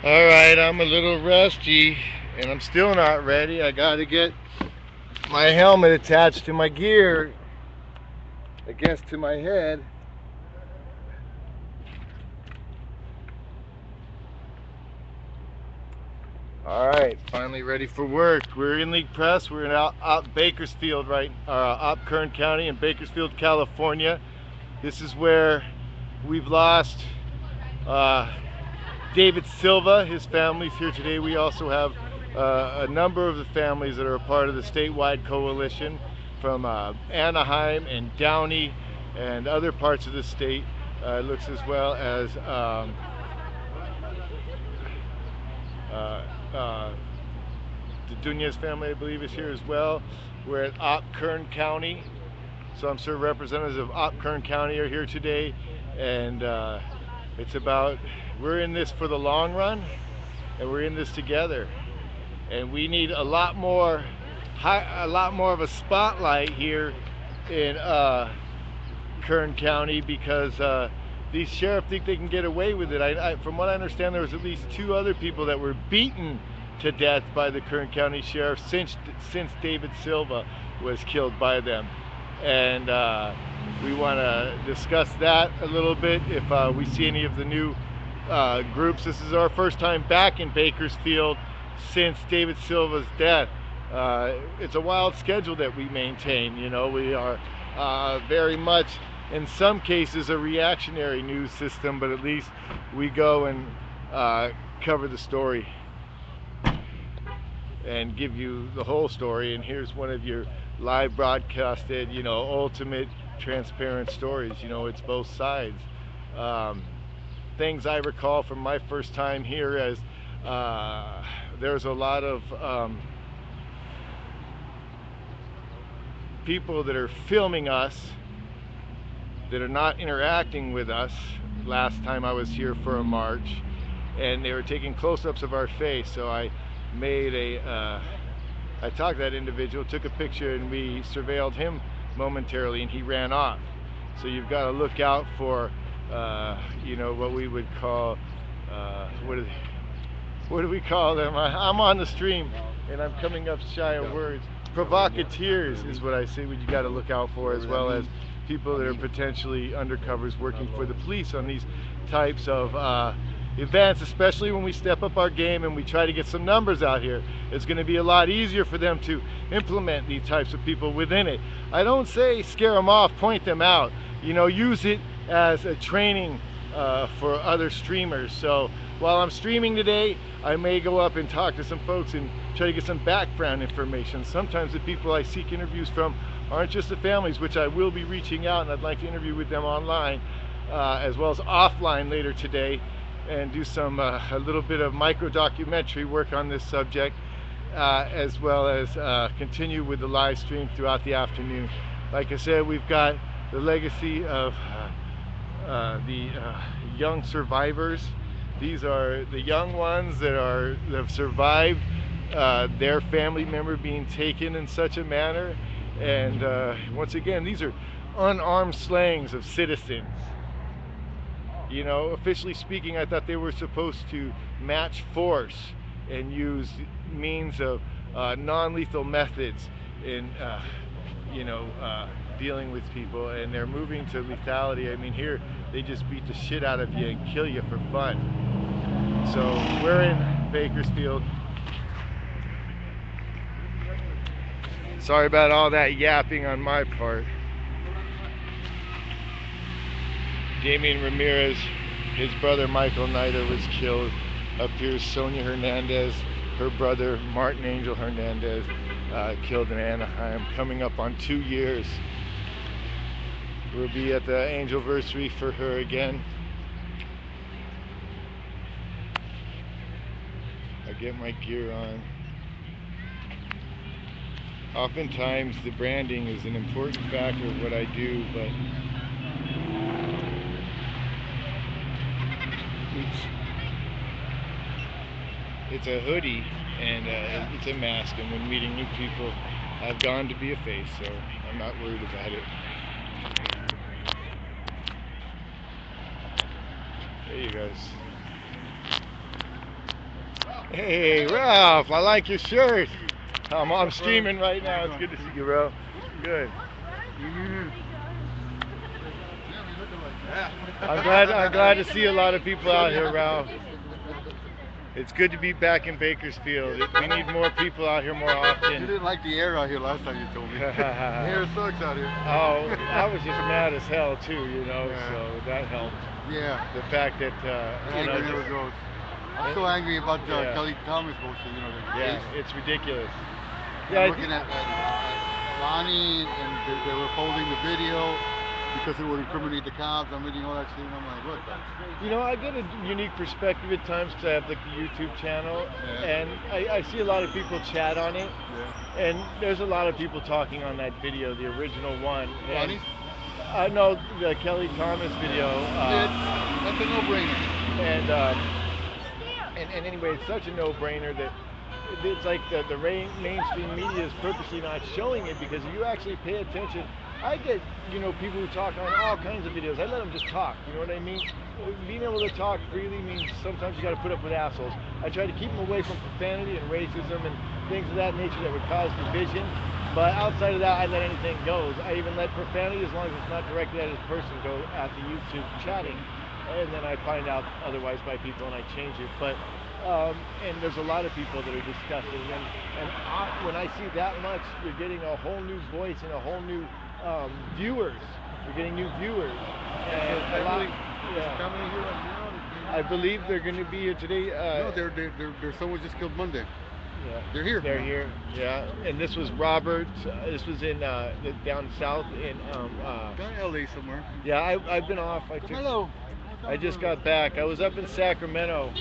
Alright, I'm a little rusty and I'm still not ready. I gotta get my helmet attached to my gear, I guess to my head. Alright, finally ready for work. We're in League Press. We're in out Bakersfield, right? Up Kern County in Bakersfield, California. This is where we've lost uh, David Silva. His family's here today. We also have a number of the families that are a part of the statewide coalition from Anaheim and Downey and other parts of the state. It looks as well as uh, uh, the Dunez family, I believe, is here as well. We're at Op Kern County, so I'm sure representatives of Op Kern County are here today, and it's about, we're in this for the long run, and we're in this together, and we need a lot more of a spotlight here in Kern County because these sheriffs think they can get away with it. From what I understand, there was at least 2 other people that were beaten to death by the Kern County Sheriff since David Silva was killed by them, and we want to discuss that a little bit. If we see any of the new groups, this is our first time back in Bakersfield since David Silva's death. It's a wild schedule that we maintain. You know, we are very much, in some cases, a reactionary news system, but at least we go and cover the story and give you the whole story. And here's one of your live broadcasted, you know, ultimate transparent stories. You know, it's both sides. Things I recall from my first time here as there's a lot of people that are filming us that are not interacting with us. Last time I was here for a march, and they were taking close-ups of our face, so I made I talked to that individual, took a picture, and we surveilled him momentarily, and he ran off. So you've got to look out for you know, what we would call what do we call them? I'm on the stream and I'm coming up shy of words. Provocateurs is what I say what you got to look out for, as well as people that are potentially undercovers working for the police on these types of events, especially when we step up our game and we try to get some numbers out here. It's going to be a lot easier for them to implement these types of people within it. I don't say scare them off, point them out. You know, use it as a training for other streamers. So while I'm streaming today, I may go up and talk to some folks and try to get some background information. Sometimes the people I seek interviews from aren't just the families, which I will be reaching out, and I'd like to interview with them online as well as offline later today, and do some a little bit of micro documentary work on this subject, as well as continue with the live stream throughout the afternoon. Like I said, we've got the legacy of the young survivors. These are the young ones that have survived their family member being taken in such a manner. And once again, these are unarmed slayings of citizens. You know, officially speaking, I thought they were supposed to match force and use means of non-lethal methods in, you know, dealing with people, and they're moving to lethality. I mean, here they just beat the shit out of you and kill you for fun. So we're in Bakersfield. Sorry about all that yapping on my part. Damian Ramirez, his brother Michael Nida was killed. Up here, Sonia Hernandez, her brother Martin Angel Hernandez, killed in Anaheim, coming up on 2 years. We'll be at the Angelversary for her again. I get my gear on. Oftentimes the branding is an important factor of what I do, but it's a hoodie and it's a mask, and when meeting new people, I've gone to be a face, so I'm not worried about it. Hey, you guys. Hey, Ralph, I like your shirt. I'm streaming right now. It's good to see you, bro. Good. I'm glad to see a lot of people out here, Ralph. It's good to be back in Bakersfield. We need more people out here more often. You didn't like the air out here last time you told me. The air sucks out here. Oh, I was just mad as hell too, so that helped. Yeah. The fact that, anger never goes. I'm so angry about Kelly Thomas bullshit, Yeah, it's ridiculous. I'm looking at Lonnie and they were folding the video because it would incriminate the cops. I'm reading all that shit and I'm like, what the? I get a unique perspective at times because I have the YouTube channel and I see a lot of people chat on it. Yeah. And there's a lot of people talking on that video, the original one. Lonnie's? No, the Kelly Thomas video. That's a no-brainer. And anyway, it's such a no-brainer that it's like the mainstream media is purposely not showing it because if you actually pay attention, I get people who talk on all kinds of videos. I let them just talk. You know what I mean? Being able to talk freely means sometimes you got to put up with assholes. I try to keep them away from profanity and racism and things of that nature that would cause division. But outside of that, I let anything go. I even let profanity, as long as it's not directed at his person, go at the YouTube chatting. And then I find out otherwise by people and I change it. But and there's a lot of people that are disgusting. And when I see that much, you're getting a whole new voice and a whole new viewers. You're getting new viewers. And how many here right now? I believe they're going to be here today. No, they're someone just killed Monday. Yeah. They're here. They're here. Yeah. And this was Robert. This was in down south in LA somewhere. Yeah, I've been off. Hello. I just got back. I was up in Sacramento.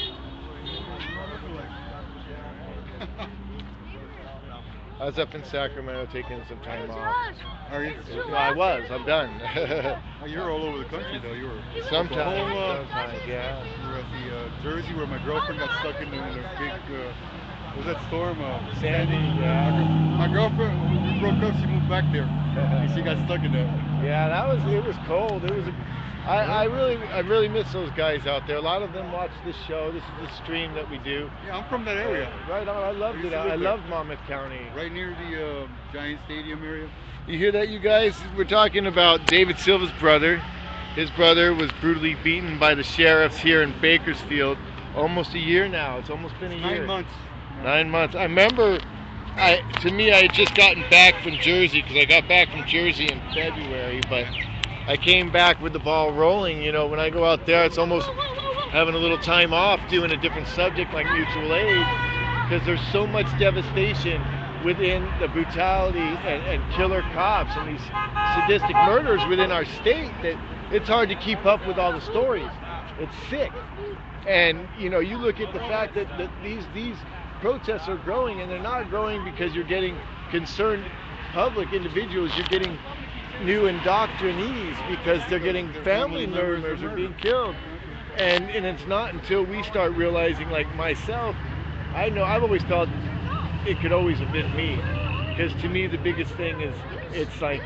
I was up in Sacramento taking some time off. Are you? Well, I was. I'm done. You're all over the country, though. You were sometimes, yeah. You were at the Jersey where my girlfriend got stuck in the big. Was that storm? Sandy. Yeah. My girlfriend, we broke up. She moved back there, and she got stuck in that. Yeah, it was cold. It was. I really miss those guys out there. A lot of them watch this show. This is the stream that we do. Yeah, I'm from that area. Right on. I loved it. I loved Monmouth County. Right near the Giant Stadium area. You hear that, you guys? We're talking about David Silva's brother. His brother was brutally beaten by the sheriffs here in Bakersfield. Almost a year now. It's almost been a year. 9 months. 9 months. I remember. I had just gotten back from Jersey because I got back from Jersey in February, but I came back with the ball rolling. When I go out there, it's almost having a little time off doing a different subject like mutual aid because there's so much devastation within the brutality and killer cops and these sadistic murders within our state that it's hard to keep up with all the stories. It's sick. And you look at the fact that these protests are growing, and they're not growing because you're getting concerned public individuals. You're getting new indoctrinees because they're getting family members are being killed. And it's not until we start realizing, like myself, I've always felt it could always have been me. Because to me the biggest thing is it's like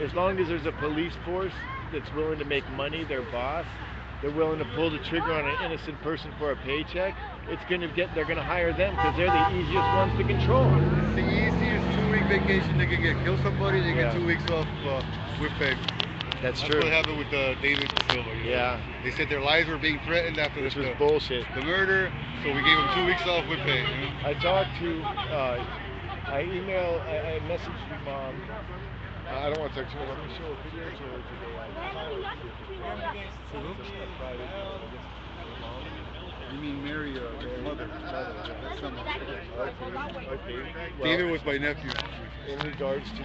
as long as there's a police force that's willing to make money their boss, they're willing to pull the trigger on an innocent person for a paycheck, they're gonna hire them because they're the easiest ones to control. The easiest 2-week vacation they can get. Kill somebody, they get 2 weeks off with pay. That's true. That's what happened with David Silva. Yeah. They said their lives were being threatened after this was bullshit. The murder, so we gave them 2 weeks off with pay. I talked to, I messaged your mom. I don't want to talk too much. Let me show a video to her today. You mean Mary, his mother? That's not my Okay. David was my nephew. In regards to,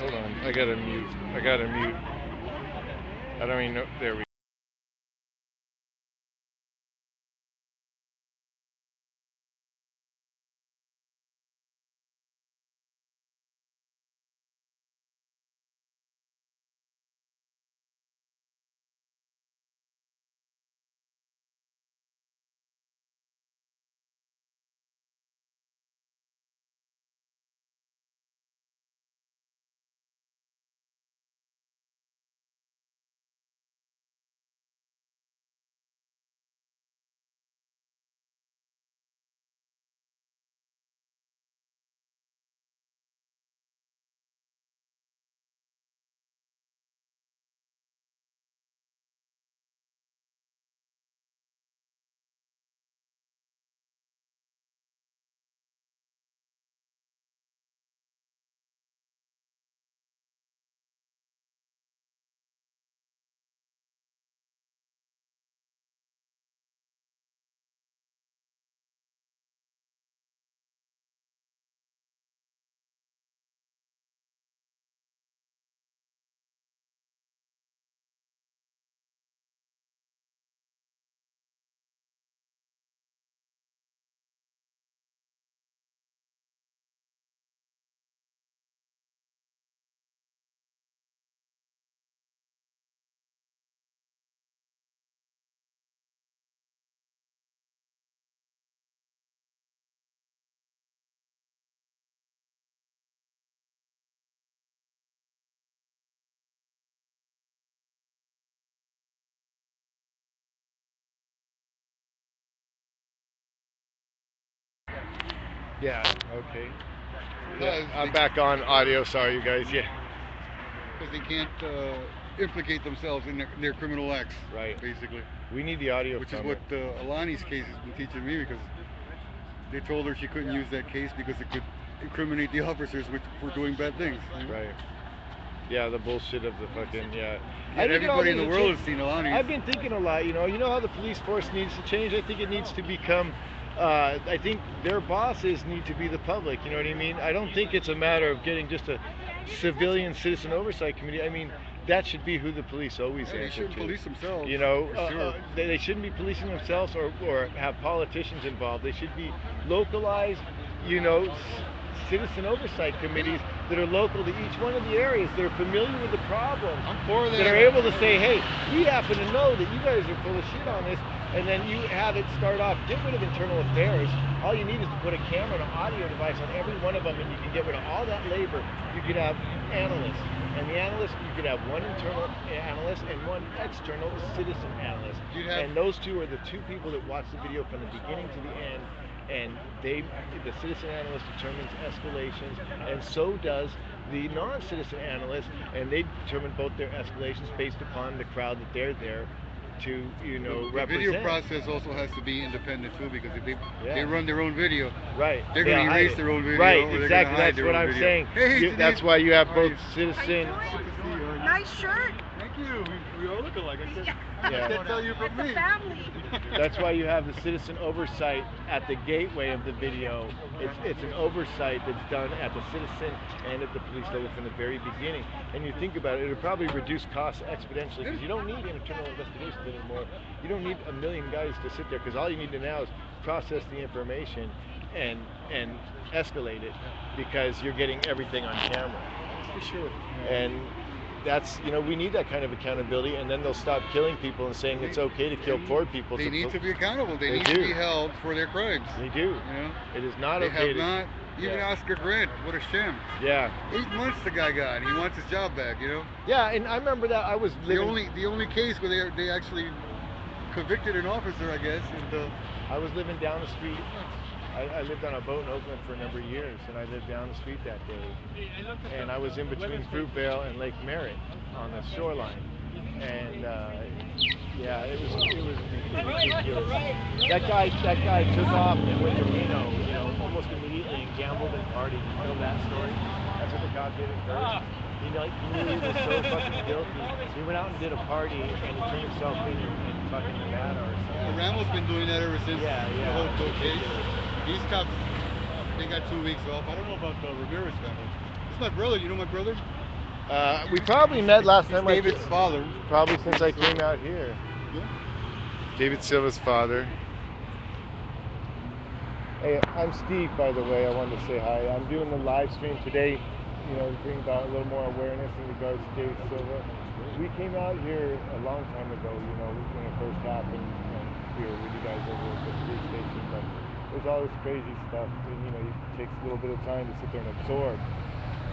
hold on, I gotta mute. I don't even know. There we go. Yeah. Okay. Yeah, Because I'm back on audio. Sorry, you guys. Yeah. they can't implicate themselves in their criminal acts, Right. basically. We need the audio Which is from what it. Alani's case has been teaching me because they told her she couldn't use that case because it could incriminate the officers for doing bad things. You know? Right. Yeah, the bullshit of the fucking yeah. I Yet think it all everybody in needs the to world change. has seen Alani's. I've been thinking a lot. You know how the police force needs to change. I think it needs to become. I think their bosses need to be the public. You know what I mean? I don't think it's a matter of getting just a civilian citizen oversight committee. I mean, that should be who the police always Yeah, they answer shouldn't to. police themselves, You know, for sure. they shouldn't be policing themselves or have politicians involved. They should be localized, you know, citizen oversight committees that are local to each one of the areas, that are familiar with the problems, I'm for that. that are able to say, hey, we happen to know that you guys are full of shit on this, and then you have it start off, get rid of internal affairs. All you need is to put a camera and an audio device on every one of them, and you can get rid of all that labor. You could have analysts, and the analyst, you could have one internal analyst and one external citizen analyst. And those two are the two people that watch the video from the beginning to the end, and the citizen analyst determines escalations, and so does the non-citizen analyst, and they determine both their escalations based upon the crowd that they're there to, you know, The represent. video process also has to be independent too, because if they Yeah. run their own video, Right. they're going to They'll hide erase it. their own video, Right, or they're exactly. going to hide That's their what own I'm video. saying. Hey, That's why you have how are both you? citizen. Good to see you. Nice shirt. Thank you. We all look alike. I Yeah. can't tell you from It's me. a family. That's why you have the citizen oversight at the gateway of the video. It's an oversight that's done at the citizen and at the police level from the very beginning. And you think about it, it'll probably reduce costs exponentially, because you don't need internal investigations anymore. You don't need a million guys to sit there, because all you need to now is process the information and escalate it, because you're getting everything on camera. For sure. And that's, you know, we need that kind of accountability, and then they'll stop killing people and saying it's okay to kill poor people. They need to be accountable. They They need to do. be held for their crimes. They do. You know? It is not They okay have to. not. Even Yeah. Oscar Grant, what a sham. Yeah. 8 months the guy got. He wants his job back. You know. Yeah, and I remember that I was living. The only case where they actually convicted an officer, I guess, and I was living down the street. I lived on a boat in Oakland for a number of years, and I lived down the street that day. And I was in between Fruitvale and Lake Merritt on the shoreline. And yeah, it was ridiculous. That guy took off and went to Reno, you know, almost immediately, and gambled and partied. You know that story? That's what the cop did at first. He knew he was so fucking guilty. He went out and did a party, and he turned himself in fucking Nevada or something. Ramo's been doing that ever since Yeah, the yeah. whole Bill case. These cops, they got 2 weeks off. I don't know about the Ramirez family. It's my brother. You know my brother? We probably met last time. David's father. Probably since I came out here. Yeah. David Silva's father. Hey, I'm Steve, by the way. I wanted to say hi. I'm doing the live stream today, you know, to bring about a little more awareness in regards to David Silva. We came out here a long time ago, you know, when it first happened, and we were with you guys over at the police station, but there's all this crazy stuff, and, you know, it takes a little bit of time to sit there and absorb.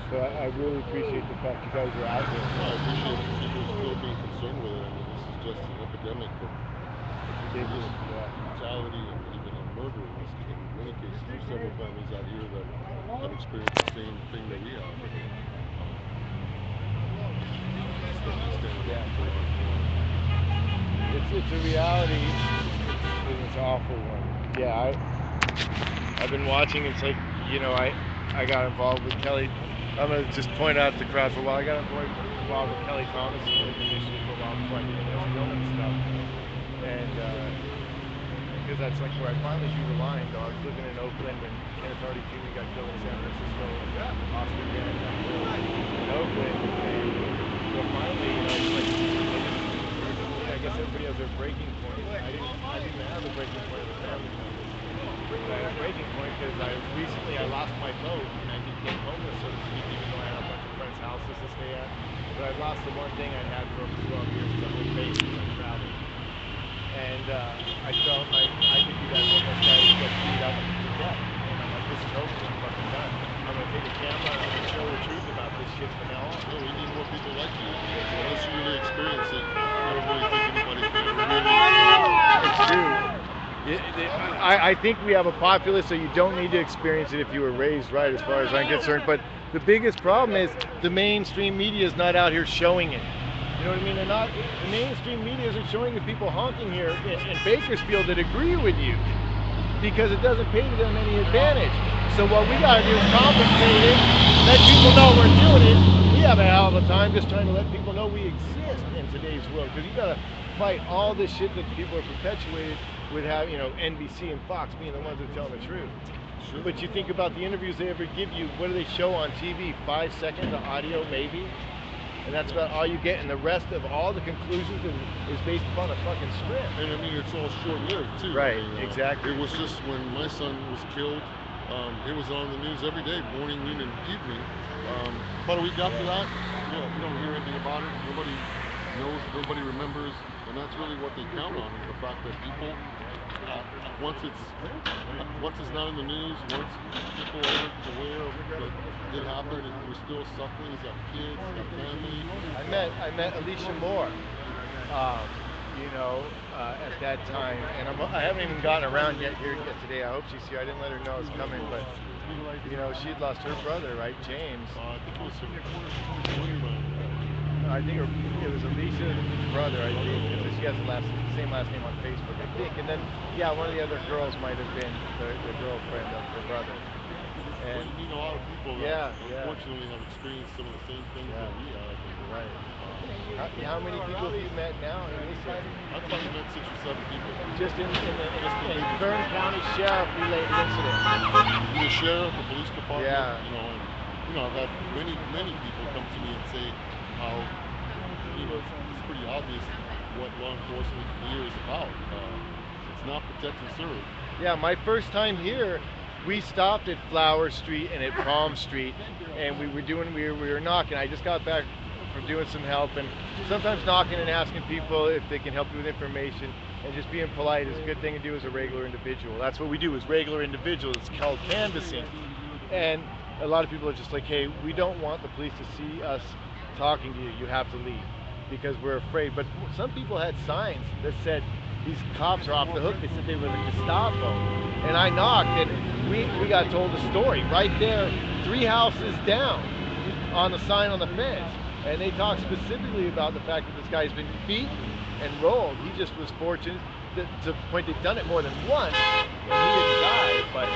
So I really appreciate the fact you guys are out here. I appreciate people still being concerned with it. I mean, this is just an epidemic of Ridiculous, yeah. brutality and even a murder in this case. In many cases, there's several families out here that have experienced the same thing that we have. It's a reality, and it's an awful one. Yeah, I've been watching. It's like, you know, I got involved with Kelly. I'm gonna just point out the crowd for a while. I got involved with Kelly Thomas initially for a while before I did this filming stuff, and because that's like where I finally drew the line. Though I was living in Oakland, and Kenneth Hardy Jr. got killed in San Francisco, and Oscar Grant got killed in Oakland, and so finally, you know, it's like, I guess everybody has their breaking point. I didn't have a breaking point with family members. But I had a breaking point because I lost my boat and I became homeless, so to speak, even though I had a bunch of friends' houses to stay at. But I lost the one thing I'd had for over 12 years, the home base, because I traveled. And I felt like I could be that homeless guy who gets beat up to death. And I'm like, this is over. I'm fucking done. I'm going to take a camera and I'm going to show the truth about this shit from now on. No, we need more people like you, because unless you really experience it, I don't really think anybody's going to really. It's true. I think we have a populace, so you don't need to experience it if you were raised right, as far as I'm concerned. But the biggest problem is the mainstream media is not out here showing it. You know what I mean? They're not. The mainstream media isn't showing the people honking here in Bakersfield that agree with you, because it doesn't pay them any advantage. So what we gotta do is compensate it, let people know we're doing it. We have a hell of a time just trying to let people know we exist in today's world, because you gotta fight all this shit that people are perpetuated with, having, NBC and Fox being the ones that tell the truth. Sure. But you think about the interviews they ever give you. What do they show on TV? 5 seconds of audio, maybe, and that's about all you get. And the rest of all the conclusions is based upon a fucking script. And I mean, it's all short-lived too. Right, I mean, exactly. It was just when my son was killed. It was on the news every day, morning, noon, and evening. About a week after that, you don't hear anything about it. Nobody knows. Nobody remembers, and that's really what they count on, is the fact that people, once it's not in the news, once people aren't aware of that it happened, and we're still suffering. He's got kids, he's got family. I met Alicia Moore, um, at that time, and I haven't even gotten around yet today. I hope she's here. I didn't let her know I was coming, but she had lost her brother, right, James. I think it was her twin brother. I think it was Alicia's brother, I think, because she has the same last name on Facebook, I think. And then, yeah, one of the other girls might have been the girlfriend of her brother. Well, And you meet a lot of people that unfortunately have experienced some of the same things that we have. And, right. How many people have you met now in this area? I've probably met 6 or 7 people. Just in Kern County Sheriff related incident. The sheriff, the police department, Yeah. I've had many people come to me and say how, it's pretty obvious what law enforcement here is about. It's not protect and serve. Yeah, my first time here, we stopped at Flower Street and at Palm Street, and we were knocking. I just got back from doing some help, and sometimes knocking and asking people if they can help you with information, and just being polite is a good thing to do as a regular individual. That's what we do as regular individuals. It's called canvassing. And a lot of people are just like, hey, we don't want the police to see us talking to you. You have to leave, because we're afraid. But some people had signs that said, these cops are off the hook. They said they were the Gestapo. And I knocked, and we got told a story right there, 3 houses down, on the sign on the fence. And they talked specifically about the fact that this guy's been beaten and rolled. He just was fortunate to the point they've done it more than once, and he didn't die, but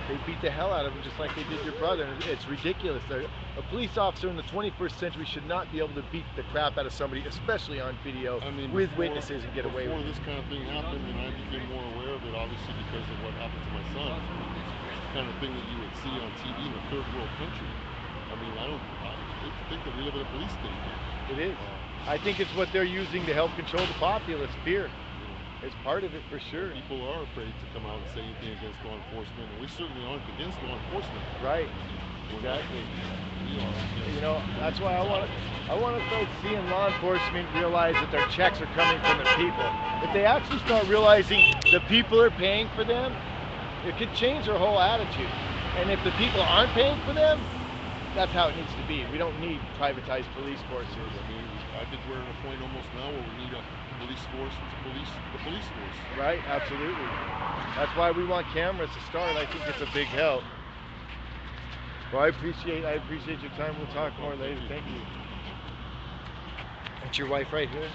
they beat the hell out of him just like they did your brother. And it's ridiculous. A police officer in the 21st century should not be able to beat the crap out of somebody, especially on video, with witnesses, and get away with it. Before this kind of thing happened, and I became more aware of it, obviously because of what happened to my son, it's the kind of thing that you would see on TV in a third world country. I mean, I think that we live in a police state. It is. I think it's what they're using to help control the populace. Fear. It's part of it for sure. People are afraid to come out and say anything against law enforcement, and we certainly aren't against law enforcement. Right. Exactly. That's why I want to start seeing law enforcement realize that their checks are coming from the people. If they actually start realizing the people are paying for them, it could change their whole attitude. And if the people aren't paying for them, that's how it needs to be. We don't need privatized police forces. I mean, I think we're at a point almost now where we need a police force to police the police force. Right, absolutely. That's why we want cameras to start. I think it's a big help. Well, I appreciate your time. We'll talk more later. Thank you. That's your wife right here?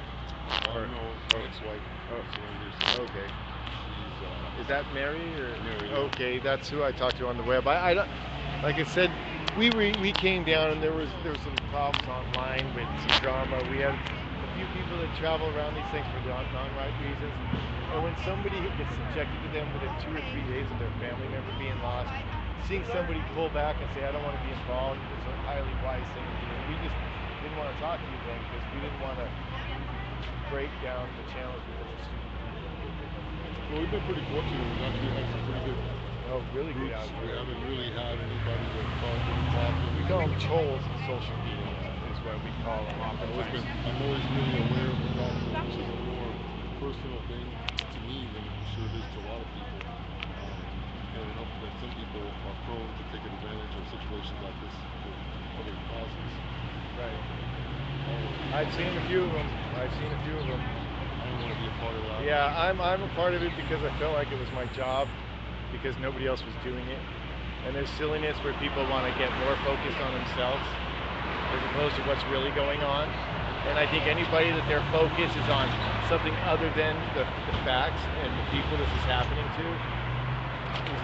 Or no, ex-wife. Oh, okay. Is that Mary or? Mary. Okay, that's who I talked to on the web. I don't, like I said, we came down and there was some problems online with some drama. We had a few people that travel around these things for non-right reasons, and when somebody gets subjected to them within 2 or 3 days of their family member being lost, seeing somebody pull back and say, I don't want to be involved, is a highly wise thing to do. And we just didn't want to talk to you then, because we didn't want to break down the channels because of stupid people. Well, we've been pretty fortunate. We've actually had some pretty good really good groups. outfit. We haven't really had anybody that really talked. We call them trolls in social media, is what we call them oftentimes. I'm always really aware of the fact that this is a more personal thing to me than I'm sure it is to a lot of people. And I know that some people are prone to take advantage of situations like this for other causes. Right. I've seen a few of them. I don't want to be a part of that. Yeah, I'm a part of it because I felt like it was my job, because nobody else was doing it. And there's silliness where people want to get more focused on themselves as opposed to what's really going on. And I think anybody that their focus is on something other than the facts and the people this is happening to, is,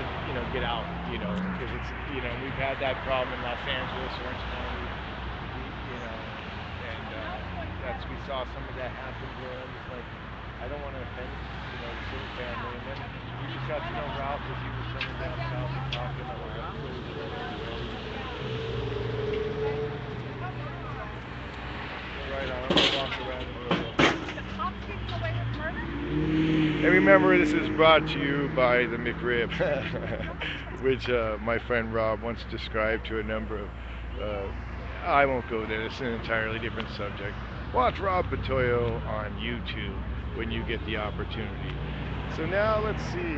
get out, because it's, we've had that problem in Los Angeles, Orange County, and we saw some of that happen where I'm just like, I don't want to offend, the City family. And then we just got to know Ralph as he was coming down south and talking. I was like, right on, I'm gonna walk around a little. And remember, this is brought to you by the McRib, which my friend Rob once described to a number of, I won't go there, it's an entirely different subject. Watch Rob Batoyo on YouTube when you get the opportunity. So now let's see.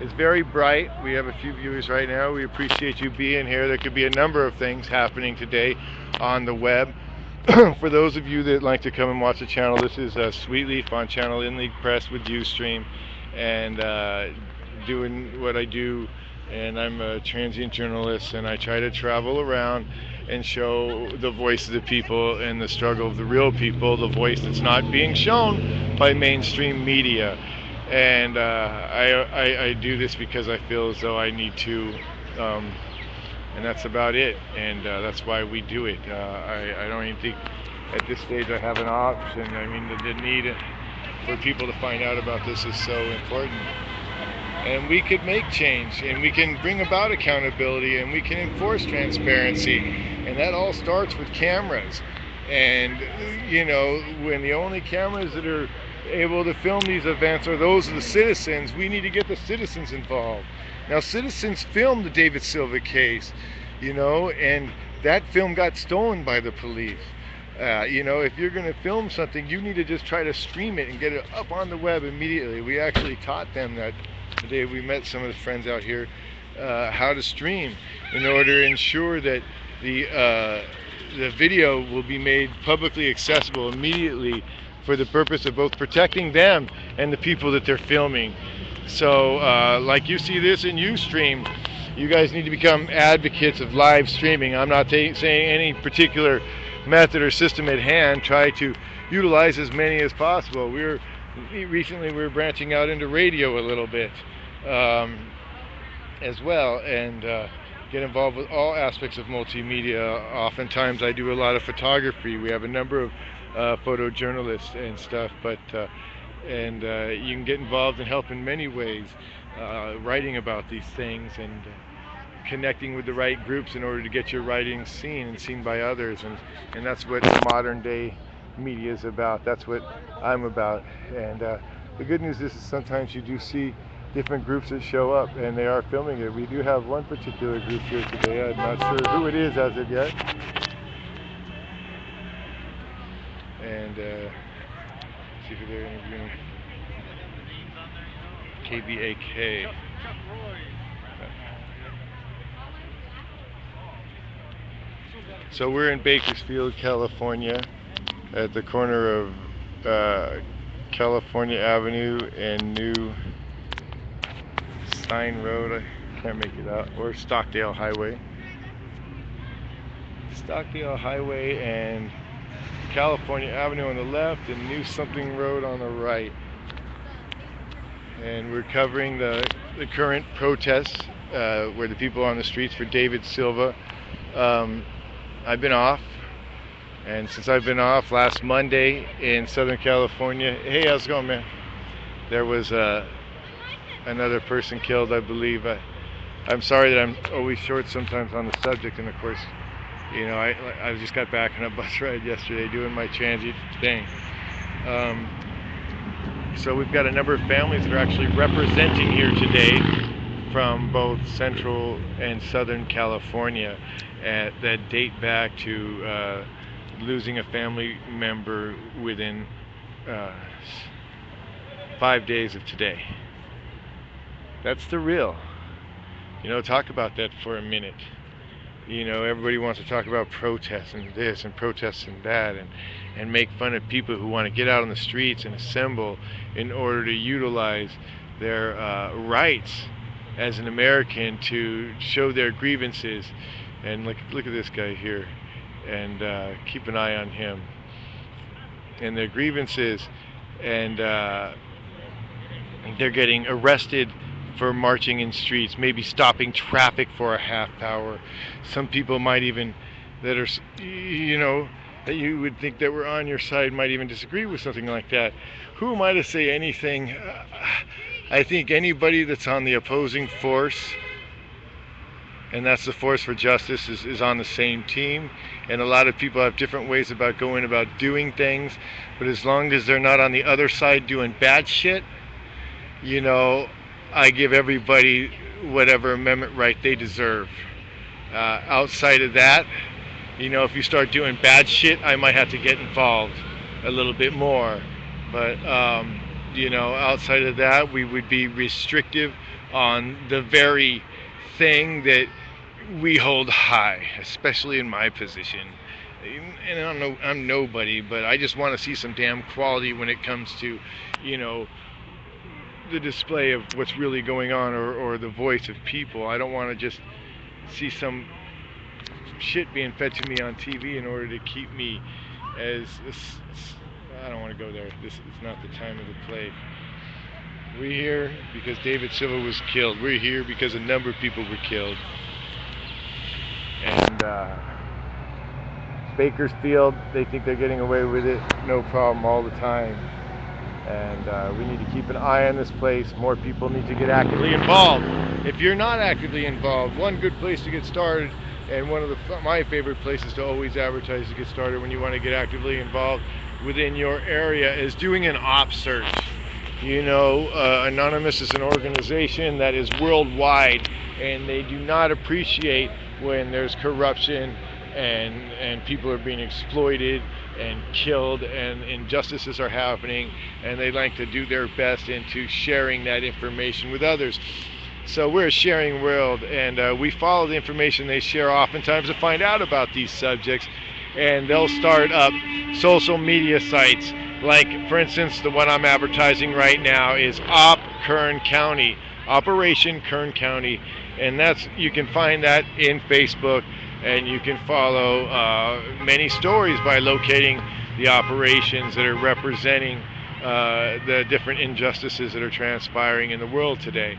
It's very bright. We have a few viewers right now. We appreciate you being here. There could be a number of things happening today on the web. For those of you that like to come and watch the channel, this is Sweetleaf on channel In League Press with Ustream, and doing what I do. And I'm a transient journalist, and I try to travel around and show the voice of the people and the struggle of the real people, the voice that's not being shown by mainstream media. And I do this because I feel as though I need to, and that's about it. And that's why we do it. I don't even think at this stage I have an option. I mean, the need for people to find out about this is so important. And we could make change, and we can bring about accountability, and we can enforce transparency, and that all starts with cameras. And when the only cameras that are able to film these events are those of the citizens, we need to get the citizens involved. Now, citizens filmed the David Silva case, and that film got stolen by the police. If you're going to film something, you need to just try to stream it and get it up on the web immediately. We actually taught them that the day we met some of the friends out here, how to stream in order to ensure that the video will be made publicly accessible immediately for the purpose of both protecting them and the people that they're filming. So like you see this in Ustream, you guys need to become advocates of live streaming. I'm not saying any particular method or system at hand. Try to utilize as many as possible. Recently we were branching out into radio a little bit as well, and get involved with all aspects of multimedia. Oftentimes I do a lot of photography. We have a number of photojournalists and stuff, but you can get involved and help in many ways, writing about these things and connecting with the right groups in order to get your writing seen and seen by others, and that's what modern day media is about. That's what I'm about. And the good news is sometimes you do see different groups that show up, and they are filming it. We do have one particular group here today. I'm not sure who it is as of yet. And see who they're interviewing. KBAK. So we're in Bakersfield, California, at the corner of California Avenue and New Stein Road. I can't make it out. Or Stockdale Highway. Stockdale Highway and California Avenue on the left and New Something Road on the right. And we're covering the current protests where the people are on the streets for David Silva. I've been off, and since I've been off, last Monday in Southern California, hey, how's it going, man? There was another person killed, I believe. I'm sorry that I'm always short sometimes on the subject, and of course, I just got back on a bus ride yesterday doing my transit thing. So we've got a number of families that are actually representing here today from both Central and Southern California that date back to losing a family member within 5 days of today. That's the real. Talk about that for a minute. You know, everybody wants to talk about protests and this and protests and that, and make fun of people who want to get out on the streets and assemble in order to utilize their rights as an American to show their grievances. And look at this guy here, and keep an eye on him and their grievances, and they're getting arrested for marching in streets, maybe stopping traffic for a half hour. Some people might even, that are, you know, that you would think that were on your side might even disagree with something like that. Who am I to say anything? I think anybody that's on the opposing force, and that's the Force for Justice, is on the same team. And a lot of people have different ways about going about doing things, but as long as they're not on the other side doing bad shit, you know, I give everybody whatever amendment right they deserve. Outside of that, you know, if you start doing bad shit, I might have to get involved a little bit more. But, you know, outside of that, we would be restrictive on the very thing that we hold high, especially in my position. And I'm nobody, but I just want to see some damn quality when it comes to, you know, the display of what's really going on, or the voice of people. I don't want to just see some shit being fed to me on TV in order to keep me as I don't want to go there. This is not the time of the play. We're here because David Silva was killed. We're here because a number of people were killed. And Bakersfield, they think they're getting away with it, no problem, all the time. And we need to keep an eye on this place. More people need to get actively involved. If you're not actively involved, one good place to get started, and one of my favorite places to always advertise to get started when you want to get actively involved within your area, is doing an op search. You know, Anonymous is an organization that is worldwide, and they do not appreciate when there's corruption and people are being exploited and killed and injustices are happening, and they like to do their best into sharing that information with others. So we're a sharing world, and we follow the information they share oftentimes to find out about these subjects, and they'll start up social media sites. Like, for instance, the one I'm advertising right now is Op Kern County, Operation Kern County, and you can find that in Facebook, and you can follow many stories by locating the operations that are representing the different injustices that are transpiring in the world today.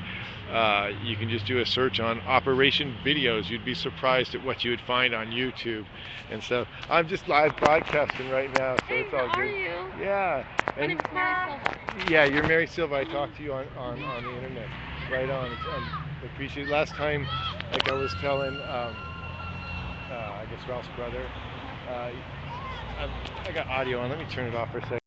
You can just do a search on Operation Videos. You'd be surprised at what you would find on YouTube and stuff. I'm just live broadcasting right now, so hey, it's all how good. Are you? Yeah. My name's Mary Silva. Yeah, you're Mary Silva. I talked to you on the internet. Right on. I appreciate it. Last time, like I was telling, I guess Ralph's brother, I got audio on. Let me turn it off for a second.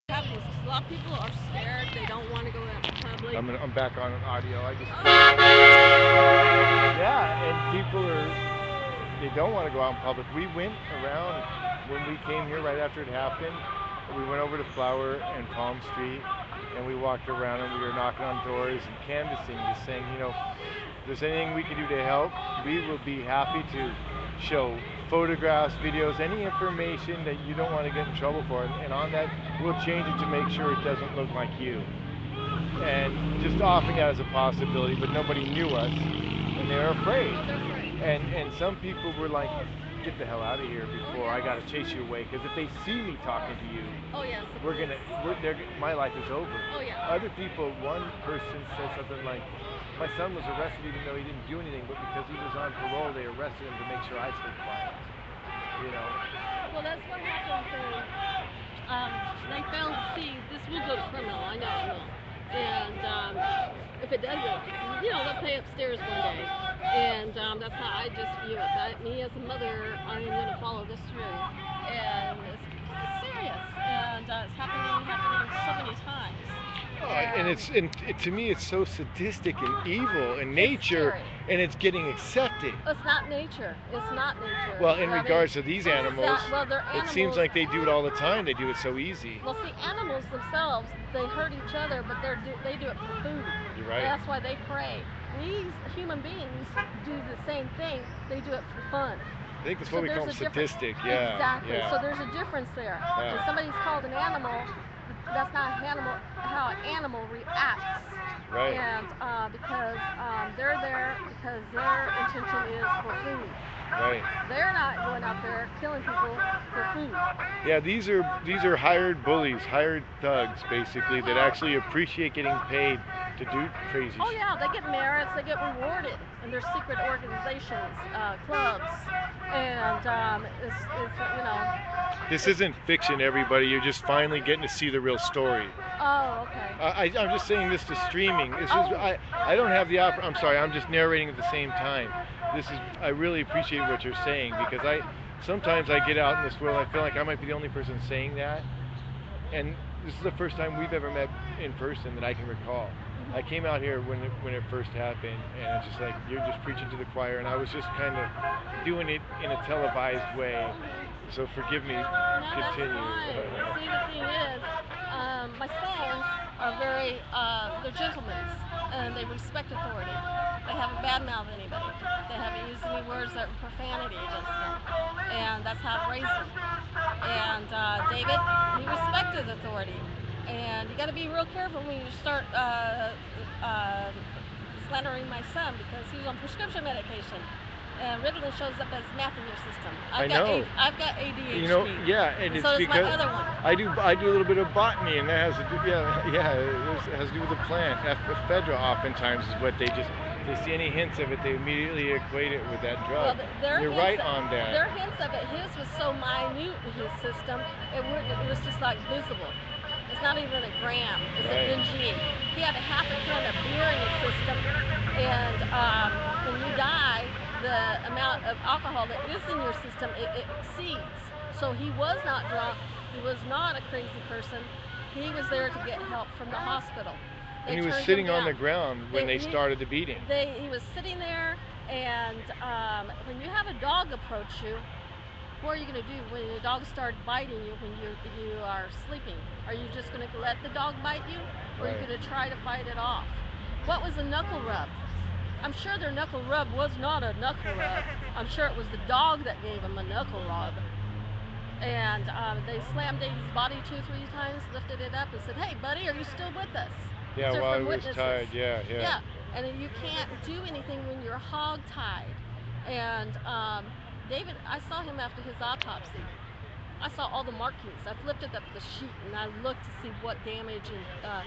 A lot of people are scared. They don't want to go out in public. I'm back on audio. Yeah, and people they don't want to go out in public. We went around when we came here right after it happened. We went over to Flower and Palm Street, and we walked around, and we were knocking on doors and canvassing, just saying, you know, if there's anything we can do to help, we will be happy to show photographs, videos, any information that you don't want to get in trouble for, and on that, we'll change it to make sure it doesn't look like you. and just offering that as a possibility, but nobody knew us, and they're afraid. Oh, they're afraid. And some people were like, "Get the hell out of here before I gotta chase you away." Because if they see me talking to you, Oh yes. my life is over. Oh yeah. Other people, one person said something like, "My son was arrested even though he didn't do anything, but because he was on parole, they arrested him to make sure I stayed quiet." You know. Well, that's what happens when they fail to see this will go to criminal. I know it will. And if it doesn't, they'll pay upstairs one day. And that's how I just view it. Me as a mother, I'm going to follow this through. And it's serious. And it's happening so many times. And to me, it's so sadistic and evil in It's nature, scary. and it's getting accepted. It's not nature. It's not nature. Well, in I mean, regards to these animals, they're it seems animals. like they do it all the time. They do it so easy. Well, see, animals themselves, they hurt each other, but they do it for food. You're right. That's why they prey. We human beings do the same thing. They do it for fun. I think that's So what we there's call a difference. sadistic. Yeah. Exactly. Yeah. So there's a difference there. Yeah. When somebody's called an animal, that's not how an animal reacts. Right. And because they're there because their intention is for food. Right. They're not going out there killing people for food. Yeah, these are hired bullies, hired thugs, basically, that actually appreciate getting paid to do crazy Oh shit. yeah, they get merits, they get rewarded in their secret organizations, clubs, and it's. This isn't fiction, everybody. You're just finally getting to see the real story. Oh, okay. I'm just saying this to streaming. This is Oh. I don't have the I'm sorry. I'm just narrating at the same time. I really appreciate what you're saying because sometimes I get out in this world. I feel like I might be the only person saying that, and this is the first time we've ever met in person that I can recall. I came out here when it first happened, and it's just like you're just preaching to the choir, and I was just kind of doing it in a televised way. So forgive me. No, Continue. that's fine. See, the thing is, my sons are they're gentlemen, and they respect authority. They haven't badmouthed anybody. They haven't used any words that are profanity against them. And that's how I've raised them. And David, he respected authority. And you got to be real careful when you start slandering my son because he was on prescription medication. And Ritalin shows up as meth in your system. I know. I've got ADHD. Yeah, and it's so does because my other one. I do a little bit of botany, and that has to do it has to do with the plant. Ephedra oftentimes is what they see any hints of it, they immediately equate it with that drug. Well, You're right on that. There are hints of it. His was so minute in his system, it was just like visible. It's not even a gram. It's Right. an NG. He had a half a can of beer in his system, and when you die, the amount of alcohol that is in your system it exceeds. So he was not drunk. He was not a crazy person. He was there to get help from the hospital. And he was sitting on the ground when they started the beating. He was sitting there, and when you have a dog approach you, what are you going to do when the dog starts biting you when you are sleeping? Are you just going to let the dog bite you, or are you going to try to fight it off? What was a knuckle rub? I'm sure their knuckle rub was not a knuckle rub. I'm sure it was the dog that gave him a knuckle rub. And they slammed Davy's body 2-3 times, lifted it up, and said, "Hey, buddy, are you still with us?" Yeah, while I was tied. Yeah. Yeah, and you can't do anything when you're hog tied. And David, I saw him after his autopsy. I saw all the markings. I've lifted up the sheet and I looked to see what damage and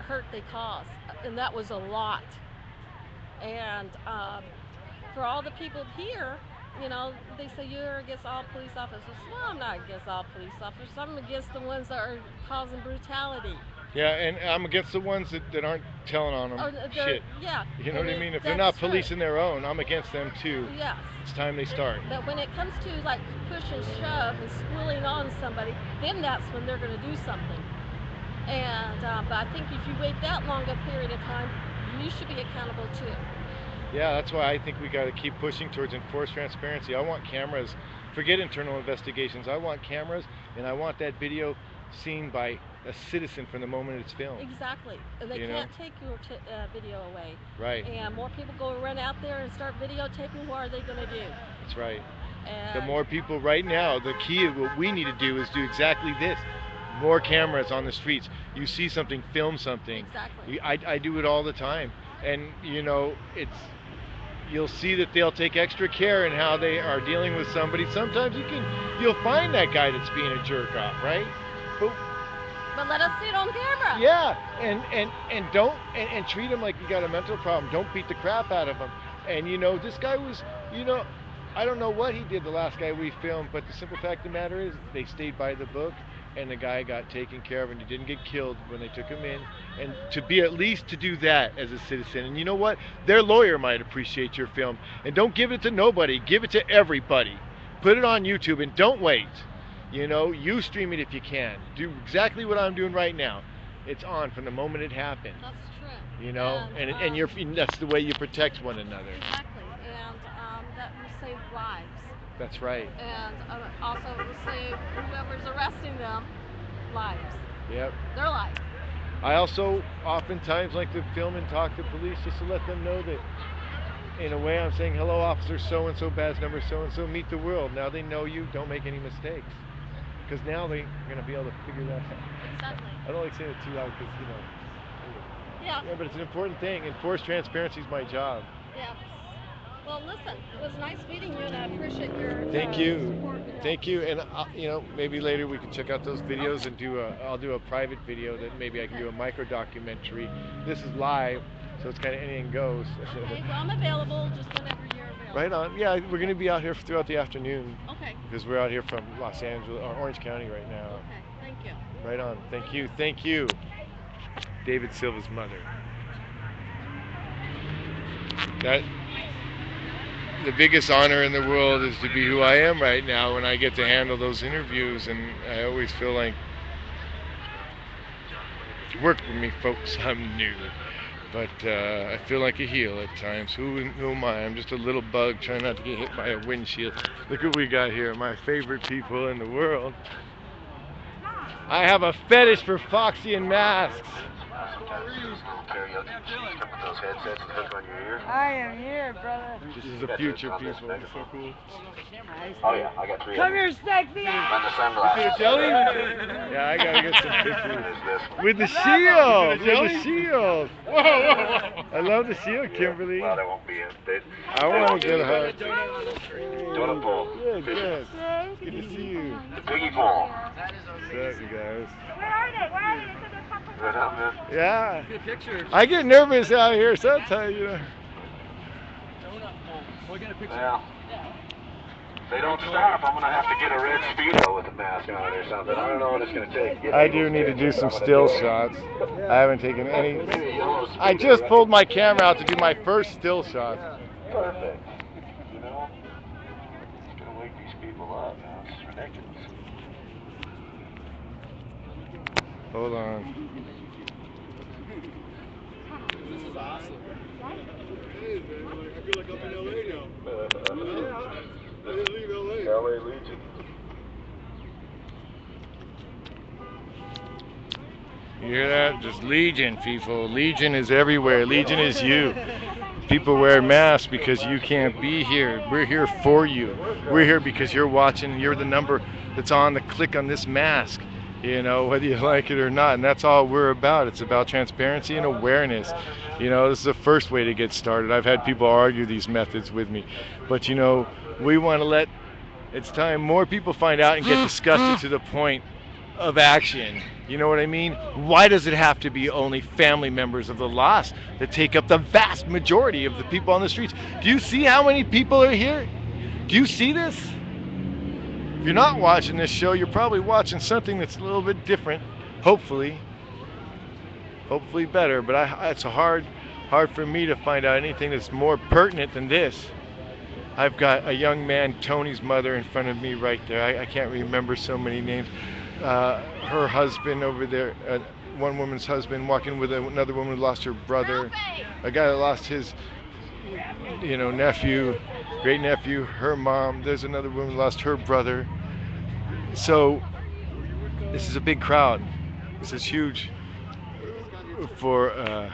hurt they caused, and that was a lot. And for all the people here, they say you're against all police officers. Well, I'm not against all police officers. I'm against the ones that are causing brutality. Yeah, and I'm against the ones that aren't telling on them shit. Yeah. You know what I mean? If they're not policing their own, I'm against them too. Yes. It's time they start. But when it comes to like push and shove and schooling on somebody, then that's when they're going to do something. And but I think if you wait that long a period of time, you should be accountable too. Yeah, that's why I think we got to keep pushing towards enforced transparency. I want cameras. Forget internal investigations. I want cameras, and I want that video seen by a citizen from the moment it's filmed. Exactly. They can't take your video away. Right. And more people go run out there and start videotaping. What are they going to do? That's right. And the more people right now, the key of what we need to do is do exactly this. more cameras on the streets. You see something, film something. Exactly. I do it all the time, and you know, you'll see that they'll take extra care in how they are dealing with somebody. Sometimes you'll find that guy that's being a jerk off, right? But But let us see it on camera. yeah, and don't and treat him like you got a mental problem. Don't beat the crap out of him. And you know, this guy was, you know, I don't know what he did the last guy we filmed, but the simple fact of the matter is they stayed by the book, and the guy got taken care of, and he didn't get killed when they took him in. And to be at least to do that as a citizen, and you know what, their lawyer might appreciate your film. And don't give it to nobody, give it to everybody. Put it on YouTube and don't wait. You know, you stream it if you can. Do exactly what I'm doing right now. It's on from the moment it happened. That's true. You know, and you're that's the way you protect one another. Exactly, and that will save lives. That's right. And also it will save whoever's arresting them lives. Yep. Their lives. I also oftentimes like to film and talk to police just to let them know that, in a way, I'm saying, hello, officer so-and-so, badge number so-and-so, meet the world. Now they know you, don't make any mistakes. Because now they're going to be able to figure that out. Exactly. I don't like saying it too loud because, you know. Yeah. Yeah, but it's an important thing. Enforced transparency is my job. Yeah. Well, listen, it was nice meeting you, and I appreciate your Thank you. support and help. Thank you. And, you know, maybe later we can check out those videos and I'll do a private video that maybe I can do a micro documentary. This is live, so it's kind of anything goes. Okay, well, I'm available just whenever you're available. Right on. Yeah, we're going to be out here throughout the afternoon. Okay. Because we're out here from Los Angeles, or Orange County right now. Okay, thank you. Right on. Thank you. Thank you. David Silva's mother. The biggest honor in the world is to be who I am right now when I get to handle those interviews, and I always feel like, work with me, folks, I'm new. But I feel like a heel at times. Who am I? I'm just a little bug trying not to get hit by a windshield. Look what we got here, my favorite people in the world. I have a fetish for Foxy and masks. I am here, brother. This is the future, people. So cool. Oh yeah, I got 3 Come here, Sexy. You see the jelly? Yeah, I gotta get some pictures. With the shield! With the shield! Whoa, whoa, whoa! I love the shield, Kimberly. Well, they won't be in. I want to get a hug. Donut bowl. Good, good. Good to see you. The piggy bowl. What's up, you guys? Where are they? Where are they? Good, huh, man? Yeah. Good pictures. I get nervous out here sometimes, you know. Yeah. They don't stop. I'm gonna have to get a red Speedo with a mask on it or something. I don't know what it's gonna take. I do need to do some still shots. I haven't taken any. I just pulled my camera out to do my first still shot. Perfect. You know, it's gonna wake these people up. Now it's ridiculous. Hold on. This is awesome. Hey, man, I feel like I'm in LA now. I didn't leave LA. LA Legion. You hear that? Just Legion, people. Legion is everywhere. Legion is you. People wear masks because you can't be here. We're here for you. We're here because you're watching. You're the number that's on the click on this mask. You know, whether you like it or not, and that's all we're about. It's about transparency and awareness. You know, this is the first way to get started. I've had people argue these methods with me, but you know, we want to let, it's time more people find out and get disgusted to the point of action. You know what I mean? Why does it have to be only family members of the lost that take up the vast majority of the people on the streets? Do you see how many people are here? Do you see this? If you're not watching this show, you're probably watching something that's a little bit different, hopefully better, but it's hard for me to find out anything that's more pertinent than this. I've got a young man, Tony's mother, in front of me right there. I can't remember so many names. Her husband over there, one woman's husband walking with another woman who lost her brother. A guy that lost his, you know, nephew, great nephew, her mom. There's another woman who lost her brother. So this is a big crowd. This is huge for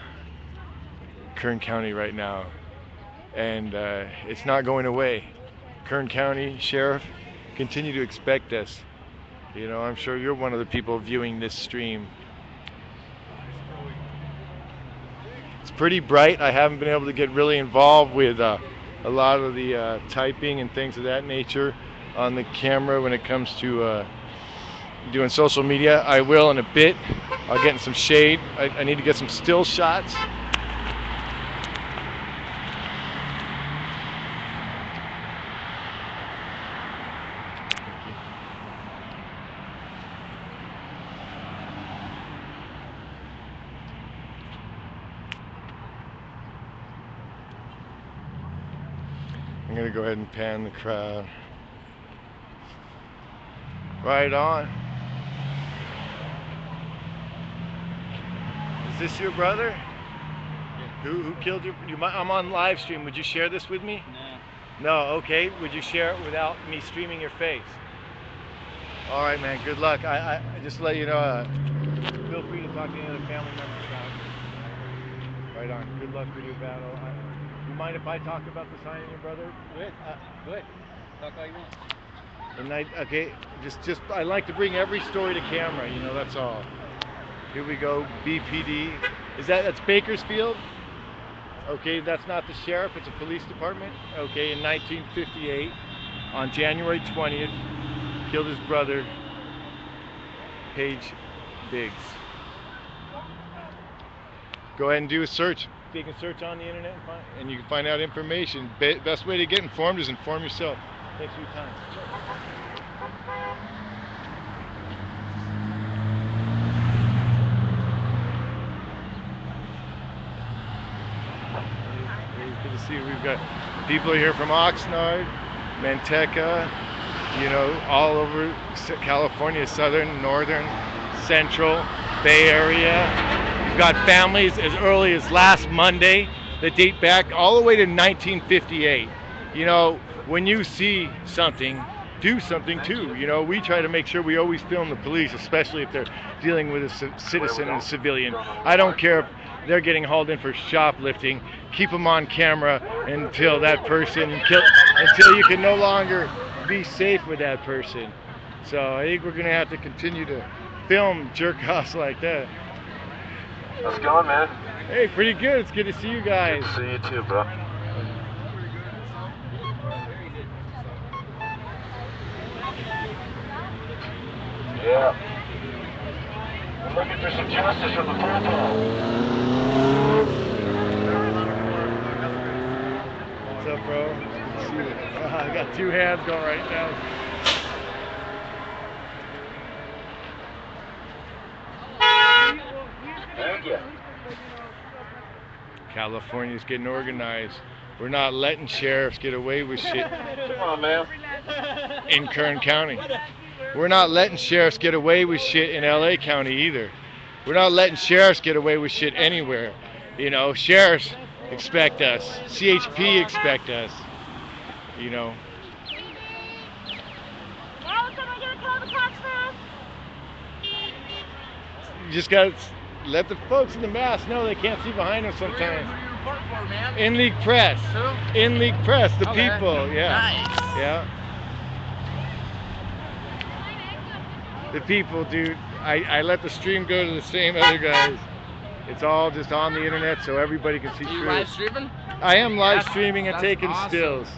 Kern County right now, and it's not going away. Kern County Sheriff, continue to expect us. You know, I'm sure you're one of the people viewing this stream. It's pretty bright. I haven't been able to get really involved with a lot of the typing and things of that nature on the camera when it comes to doing social media. I will in a bit. I'll get in some shade. I need to get some still shots. I'm gonna go ahead and pan the crowd. Right on. Is this your brother? Yeah. Who killed you? I'm on live stream. Would you share this with me? No. No, okay. Would you share it without me streaming your face? All right, man. Good luck. I just to let you know, feel free to talk to any other family members about it. Right on. Good luck with your battle. You mind if I talk about the signing your brother? Good. Good. Talk all you want. And okay, just I like to bring every story to camera, you know, that's all. Here we go, BPD. That's Bakersfield? Okay, that's not the sheriff, it's a police department. Okay, in 1958, on January 20th, killed his brother, Page Biggs. Go ahead and do a search. You can search on the internet and you can find out information. Best way to get informed is inform yourself. Thanks for your time. Good to see you. We've got people here from Oxnard, Manteca, you know, all over California, southern, northern, central, Bay Area. We've got families as early as last Monday that date back all the way to 1958. You know, when you see something, do something too. You know, we try to make sure we always film the police, especially if they're dealing with a citizen and a civilian. I don't care if they're getting hauled in for shoplifting. Keep them on camera until that person, until you can no longer be safe with that person. So I think we're going to have to continue to film jerk-offs like that. How's it going, man? Hey, pretty good. It's good to see you guys. Good to see you too, bro. Yeah. We're looking for some justice from the purple. What's up, bro? Good to see you. I got two hands going right now. Thank you. California's getting organized. We're not letting sheriffs get away with shit. Come on, man. In Kern County. We're not letting sheriffs get away with shit in LA County either. We're not letting sheriffs get away with shit anywhere. You know, sheriffs expect us. CHP expect us. You know. You just gotta let the folks in the mask know they can't see behind them sometimes. Who you report for, man? In League Press. Who? In League Press, the Okay. people, yeah. Nice. Yeah. The people, dude. I let the stream go to the same other guys. It's all just on the internet so everybody can see Are you through. live streaming? I am live That's- streaming and that's taking awesome. stills.